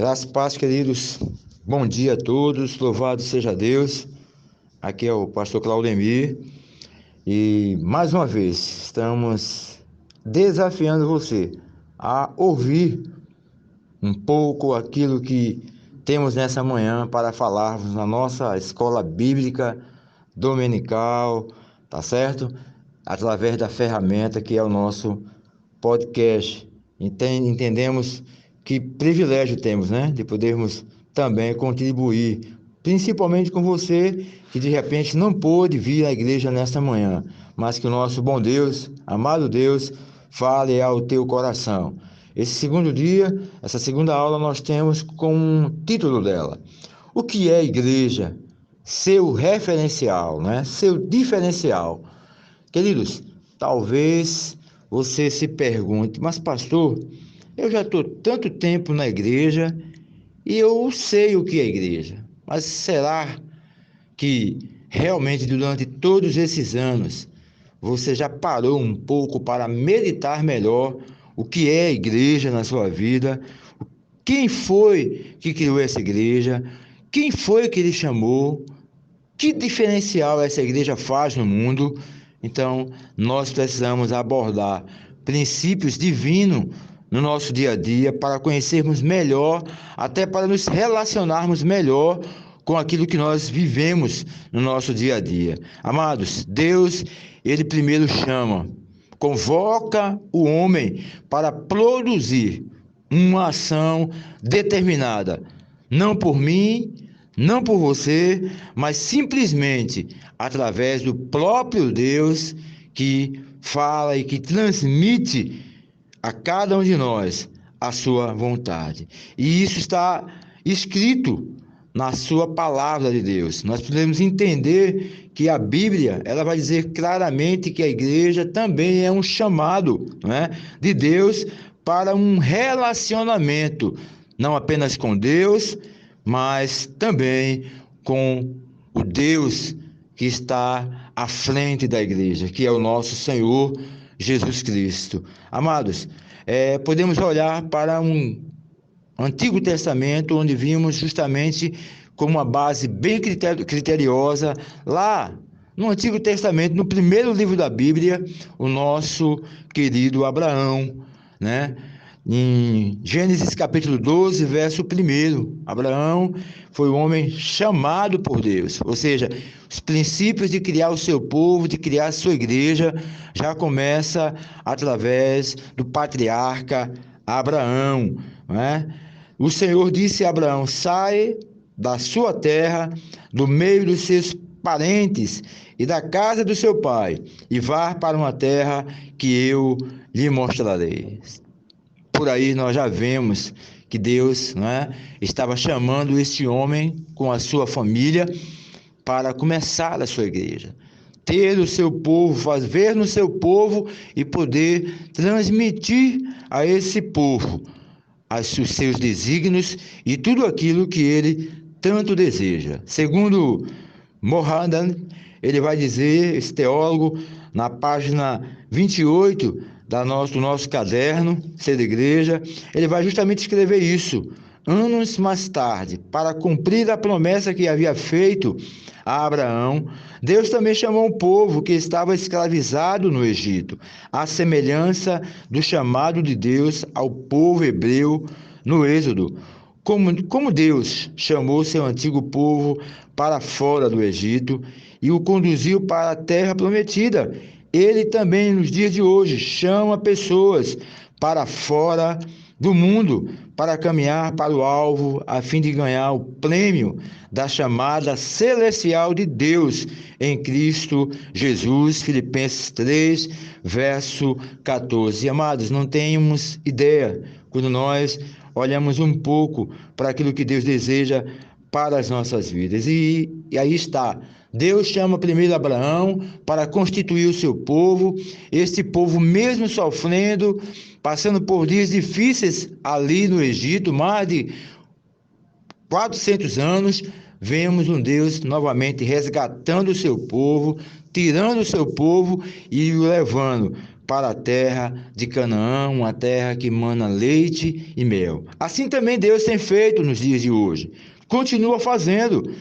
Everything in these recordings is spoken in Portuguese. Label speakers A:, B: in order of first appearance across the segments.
A: Graças e paz, queridos. Bom dia a todos. Louvado seja Deus. Aqui é o pastor Claudemir. E mais uma vez estamos desafiando você a ouvir um pouco aquilo que temos nessa manhã para falarmos na nossa escola bíblica dominical, tá certo? Através da ferramenta que é o nosso podcast. Entendemos que privilégio temos, né? De podermos também contribuir, principalmente com você que de repente não pôde vir à igreja nesta manhã, mas que o nosso bom Deus, amado Deus, fale ao teu coração. Esse segundo dia, essa segunda aula, nós temos como título dela: o que é igreja? Seu referencial, né? Seu diferencial. Queridos, talvez você se pergunte, mas pastor, eu já estou tanto tempo na igreja e eu sei o que é igreja, mas será que realmente durante todos esses anos você já parou um pouco para meditar melhor o que é a igreja na sua vida? Quem foi que criou essa igreja? Quem foi que lhe chamou? Que diferencial essa igreja faz no mundo? Então, nós precisamos abordar princípios divinos no nosso dia a dia para conhecermos melhor, até para nos relacionarmos melhor com aquilo que nós vivemos no nosso dia a dia. Amados, Deus, Ele primeiro chama, convoca o homem para produzir uma ação determinada, não por mim, não por você, mas simplesmente através do próprio Deus que fala e que transmite a cada um de nós a sua vontade. E isso está escrito na sua palavra de Deus. Nós podemos entender que a Bíblia, ela vai dizer claramente que a igreja também é um chamado, não é, de Deus para um relacionamento, não apenas com Deus, mas também com o Deus que está à frente da igreja, que é o nosso Senhor Jesus Cristo. Amados, podemos olhar para um Antigo Testamento, onde vimos justamente como uma base bem criteriosa, lá no Antigo Testamento, no primeiro livro da Bíblia, o nosso querido Abraão, né? Em Gênesis capítulo 12, verso 1, Abraão foi o homem chamado por Deus, ou seja, os princípios de criar o seu povo, de criar a sua igreja, já começa através do patriarca Abraão, não é? O Senhor disse a Abraão: sai da sua terra, do meio dos seus parentes e da casa do seu pai, e vá para uma terra que eu lhe mostrarei. Por aí nós já vemos que Deus, não é, estava chamando este homem com a sua família para começar a sua igreja, ter o seu povo, fazer no seu povo e poder transmitir a esse povo os seus desígnios e tudo aquilo que ele tanto deseja. Segundo Mohammed, ele vai dizer, esse teólogo, na página 28 do nosso caderno, Ser Igreja, ele vai justamente escrever isso. Anos mais tarde, para cumprir a promessa que havia feito a Abraão, Deus também chamou um povo que estava escravizado no Egito, à semelhança do chamado de Deus ao povo hebreu no Êxodo. Como Deus chamou seu antigo povo para fora do Egito e o conduziu para a terra prometida, Ele também, nos dias de hoje, chama pessoas para fora do mundo para caminhar para o alvo, a fim de ganhar o prêmio da chamada celestial de Deus em Cristo Jesus. Filipenses 3, verso 14. Amados, não temos ideia, quando nós olhamos um pouco para aquilo que Deus deseja para as nossas vidas. E aí está. Deus chama primeiro Abraão para constituir o seu povo, este povo mesmo sofrendo, passando por dias difíceis ali no Egito, mais de 400 anos, vemos um Deus novamente resgatando o seu povo, tirando o seu povo e o levando para a terra de Canaã, uma terra que mana leite e mel. Assim também Deus tem feito nos dias de hoje. Continua fazendo.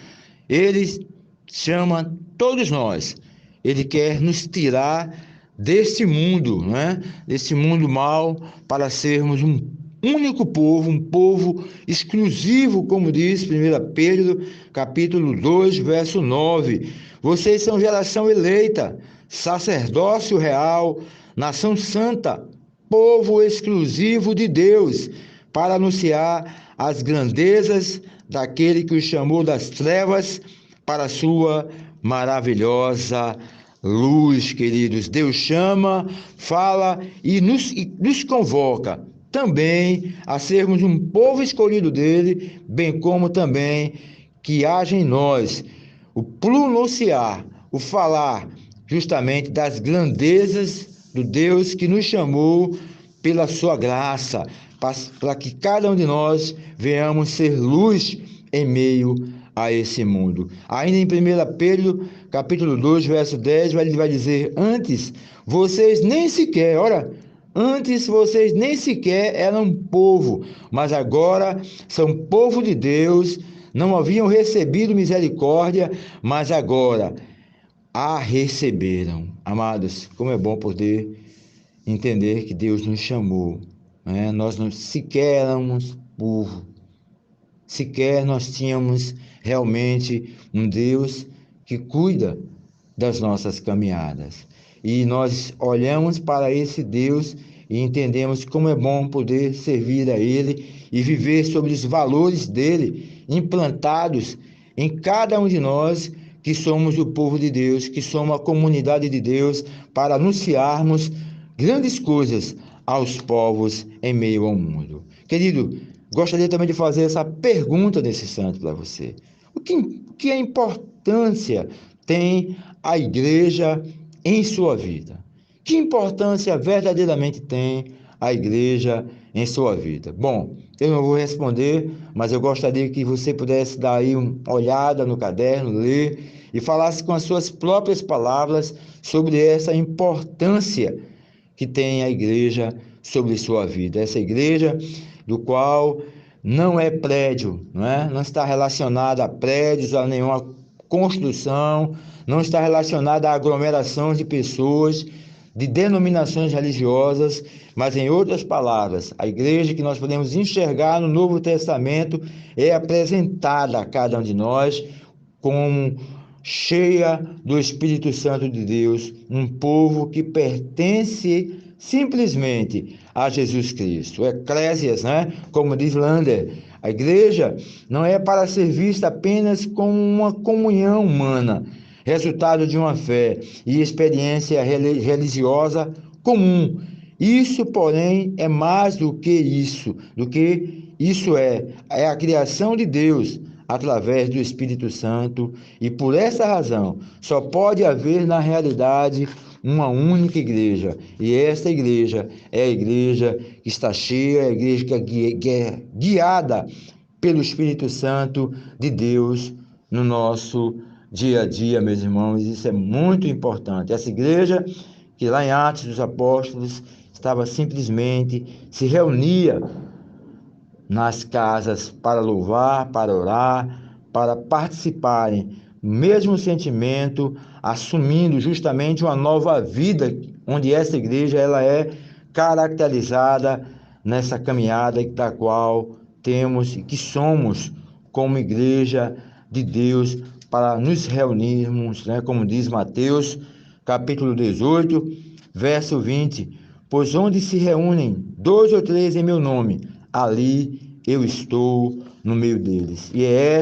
A: Ele chama todos nós. Ele quer nos tirar deste mundo, né? Desse mundo mau, para sermos um único povo, um povo exclusivo, como diz 1 Pedro, capítulo 2, verso 9. Vocês são geração eleita, sacerdócio real, nação santa, povo exclusivo de Deus, para anunciar as grandezas daquele que os chamou das trevas para a sua maravilhosa luz, queridos. Deus chama, fala e nos convoca também a sermos um povo escolhido dele, bem como também que haja em nós o pronunciar, o falar justamente das grandezas do Deus que nos chamou pela sua graça, para que cada um de nós venhamos ser luz em meio a esse mundo. Ainda em 1 Pedro, capítulo 2, verso 10, ele vai dizer: antes vocês nem sequer eram povo, mas agora são povo de Deus, não haviam recebido misericórdia, mas agora a receberam. Amados, como é bom poder entender que Deus nos chamou, né? Nós não sequer éramos povo, sequer nós tínhamos realmente um Deus que cuida das nossas caminhadas. E nós olhamos para esse Deus e entendemos como é bom poder servir a Ele e viver sobre os valores dele implantados em cada um de nós que somos o povo de Deus, que somos a comunidade de Deus, para anunciarmos grandes coisas aos povos em meio ao mundo. Querido, gostaria também de fazer essa pergunta nesse santo para você. O que importância tem a igreja em sua vida? Que importância verdadeiramente tem a igreja em sua vida? Bom, eu não vou responder, mas eu gostaria que você pudesse dar aí uma olhada no caderno, ler e falasse com as suas próprias palavras sobre essa importância que tem a igreja sobre sua vida. Essa igreja do qual não é prédio, não está relacionada a prédios, a nenhuma construção, não está relacionada a aglomeração de pessoas, de denominações religiosas, mas, em outras palavras, a igreja que nós podemos enxergar no Novo Testamento é apresentada a cada um de nós como cheia do Espírito Santo de Deus, um povo que pertence simplesmente a Jesus Cristo. Eclésias, como diz Lander, a igreja não é para ser vista apenas como uma comunhão humana, resultado de uma fé e experiência religiosa comum. Isso, porém, é mais do que isso, é a criação de Deus através do Espírito Santo, e por essa razão só pode haver na realidade uma única igreja, e esta igreja é a igreja que está cheia, a igreja que é guiada pelo Espírito Santo de Deus no nosso dia a dia, meus irmãos. Isso é muito importante. Essa igreja que lá em Atos dos Apóstolos estava simplesmente, se reunia nas casas para louvar, para orar, para participarem do mesmo sentimento, assumindo justamente uma nova vida, onde essa igreja ela é caracterizada nessa caminhada da qual temos e que somos como igreja de Deus, para nos reunirmos, como diz Mateus, capítulo 18, verso 20, pois onde se reúnem 2 ou 3 em meu nome, ali eu estou no meio deles. E é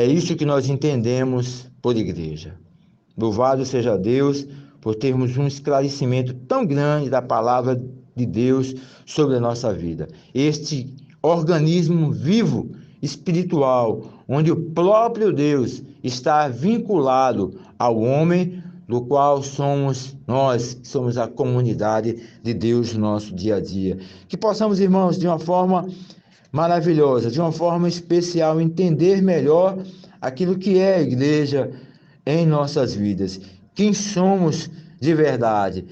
A: isso que nós entendemos por igreja. Louvado seja Deus por termos um esclarecimento tão grande da palavra de Deus sobre a nossa vida. Este organismo vivo, espiritual, onde o próprio Deus está vinculado ao homem, do qual somos nós, que somos a comunidade de Deus no nosso dia a dia. Que possamos, irmãos, de uma forma maravilhosa, de uma forma especial, entender melhor aquilo que é a igreja em nossas vidas, quem somos de verdade,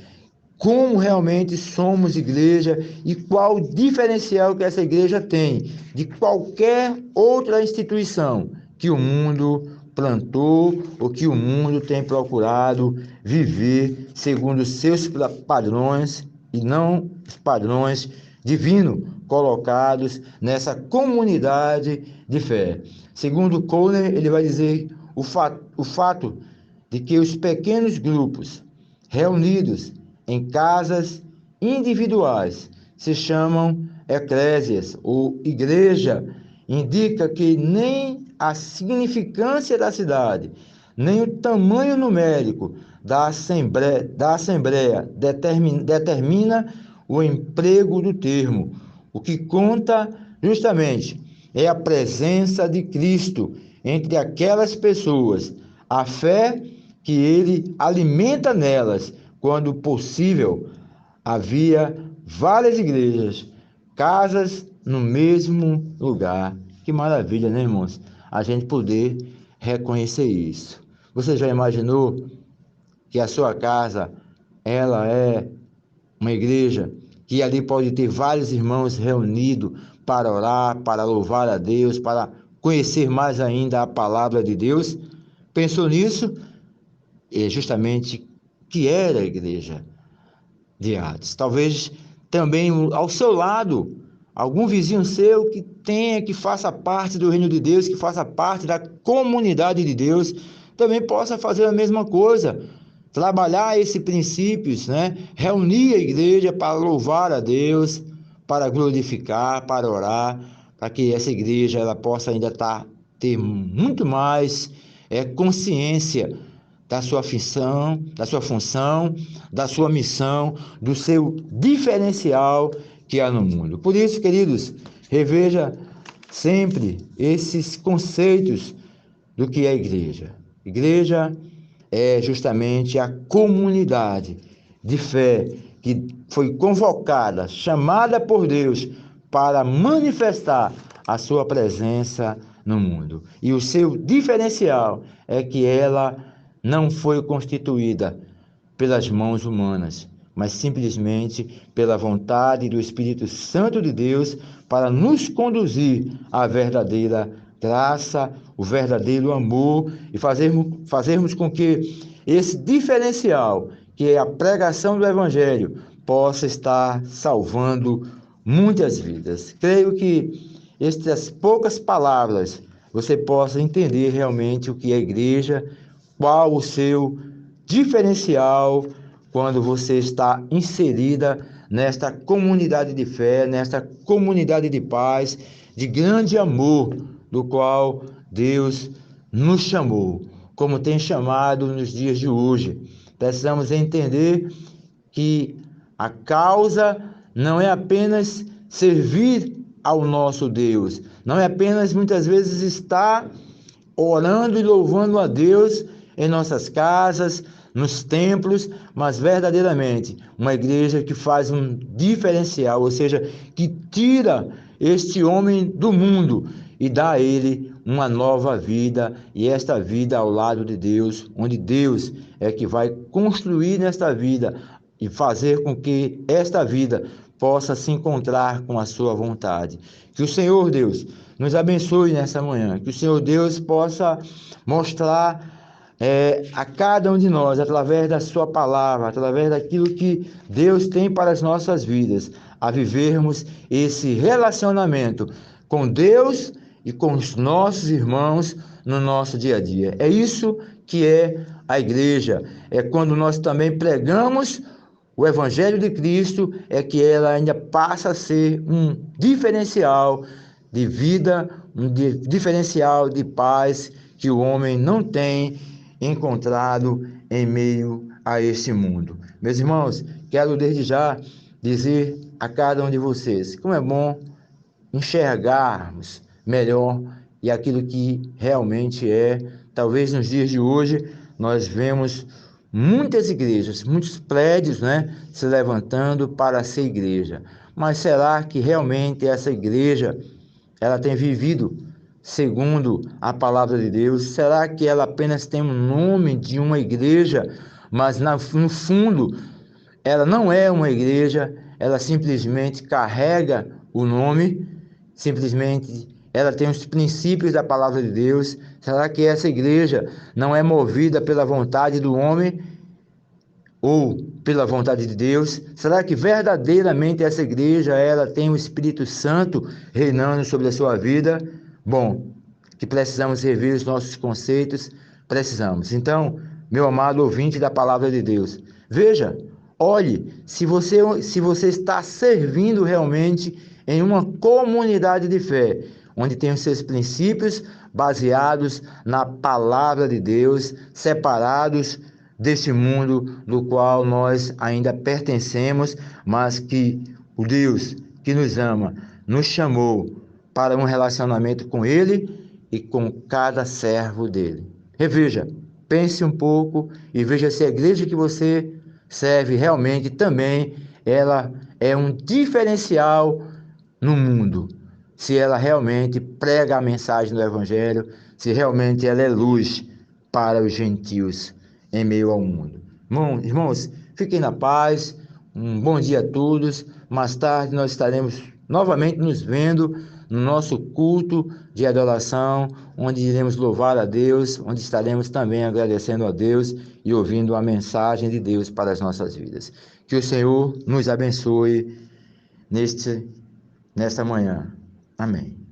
A: como realmente somos igreja e qual o diferencial que essa igreja tem de qualquer outra instituição que o mundo plantou ou que o mundo tem procurado viver segundo os seus padrões e não os padrões divinos colocados nessa comunidade de fé. Segundo Kohler, ele vai dizer o fato de que os pequenos grupos reunidos em casas individuais se chamam eclésias ou igreja, indica que nem a significância da cidade, nem o tamanho numérico da assembleia determina o emprego do termo. O que conta justamente é a presença de Cristo entre aquelas pessoas, a fé que ele alimenta nelas. Quando possível, havia várias igrejas, casas no mesmo lugar. Que maravilha, né, irmãos? A gente poder reconhecer isso. Você já imaginou que a sua casa, ela é uma igreja, que ali pode ter vários irmãos reunidos para orar, para louvar a Deus, para conhecer mais ainda a palavra de Deus? Pensou nisso? É justamente que era a igreja de Atos. Talvez também ao seu lado, algum vizinho seu que faça parte do reino de Deus, que faça parte da comunidade de Deus, também possa fazer a mesma coisa, trabalhar esses princípios, né? Reunir a igreja para louvar a Deus, para glorificar, para orar, para que essa igreja ela possa ainda ter muito mais consciência da sua função, da sua missão, do seu diferencial que há no mundo. Por isso, queridos, reveja sempre esses conceitos do que é igreja. Igreja é justamente a comunidade de fé que foi convocada, chamada por Deus para manifestar a sua presença no mundo. E o seu diferencial é que ela não foi constituída pelas mãos humanas, mas simplesmente pela vontade do Espírito Santo de Deus para nos conduzir à verdadeira graça, o verdadeiro amor e fazermos com que esse diferencial, que é a pregação do Evangelho, possa estar salvando muitas vidas. Creio que estas poucas palavras você possa entender realmente o que é a igreja, qual o seu diferencial quando você está inserida nesta comunidade de fé, nesta comunidade de paz, de grande amor, do qual Deus nos chamou, como tem chamado nos dias de hoje. Precisamos entender que a causa não é apenas servir ao nosso Deus, não é apenas muitas vezes estar orando e louvando a Deus em nossas casas, nos templos, mas verdadeiramente uma igreja que faz um diferencial, ou seja, que tira este homem do mundo e dá a ele uma nova vida, e esta vida ao lado de Deus, onde Deus é que vai construir nesta vida e fazer com que esta vida possa se encontrar com a sua vontade. Que o Senhor Deus nos abençoe nessa manhã, que o Senhor Deus possa mostrar a cada um de nós, através da sua palavra, através daquilo que Deus tem para as nossas vidas, a vivermos esse relacionamento com Deus e com os nossos irmãos no nosso dia a dia. É isso que é a igreja, é quando nós também pregamos o Evangelho de Cristo, é que ela ainda passa a ser um diferencial de vida, um diferencial de paz que o homem não tem encontrado em meio a este mundo. Meus irmãos, quero desde já dizer a cada um de vocês como é bom enxergarmos melhor e aquilo que realmente é. Talvez nos dias de hoje nós vemos muitas igrejas, muitos prédios, se levantando para ser igreja. Mas será que realmente essa igreja ela tem vivido segundo a palavra de Deus? Será que ela apenas tem um nome de uma igreja, mas no fundo ela não é uma igreja, ela simplesmente carrega o nome, simplesmente ela tem os princípios da palavra de Deus? Será que essa igreja não é movida pela vontade do homem ou pela vontade de Deus? Será que verdadeiramente essa igreja ela tem o Espírito Santo reinando sobre a sua vida? Bom, que precisamos rever os nossos conceitos, precisamos. Então, meu amado ouvinte da palavra de Deus, veja, olhe se você está servindo realmente em uma comunidade de fé, onde tem os seus princípios baseados na palavra de Deus, separados deste mundo do qual nós ainda pertencemos, mas que o Deus que nos ama nos chamou para um relacionamento com Ele e com cada servo dele. Reveja, pense um pouco e veja se a igreja que você serve realmente também ela é um diferencial no mundo. Se ela realmente prega a mensagem do Evangelho, se realmente ela é luz para os gentios em meio ao mundo. Irmãos, fiquem na paz, um bom dia a todos. Mais tarde nós estaremos novamente nos vendo no nosso culto de adoração, onde iremos louvar a Deus, onde estaremos também agradecendo a Deus e ouvindo a mensagem de Deus para as nossas vidas. Que o Senhor nos abençoe nesta manhã. Amém.